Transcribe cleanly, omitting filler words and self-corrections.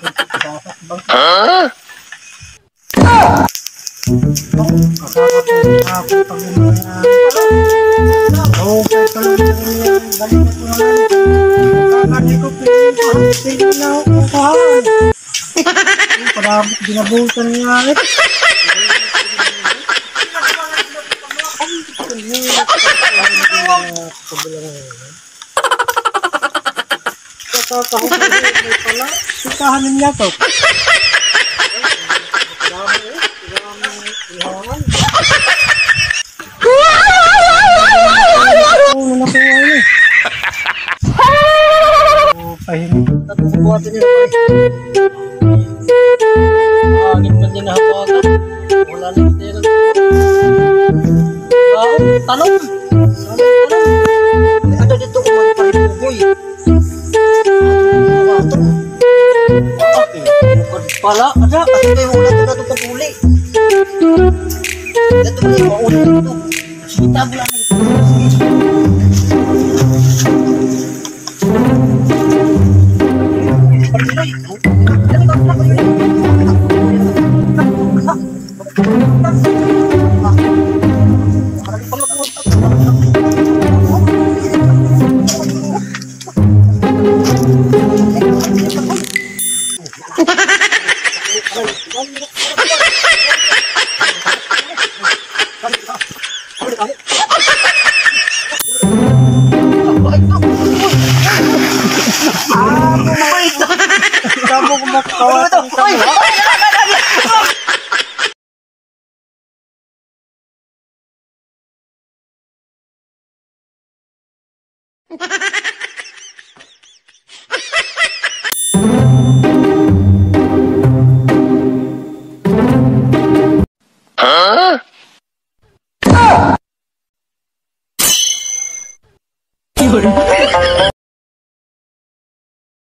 Huh? Parabot ginabutan niya eh. Sikahanin niya to. Pahingi. Tapos buhatin niya pa. Agit man din nahapagan. Wala na kita. Talong. Ada dito umat pa rin boy. Awato. Pala, ada. Kasi kayo wala ito na ito paguli. Ito ba yung mauli ito? Sita mo lang ito. Kamu kumakawa ng Huh?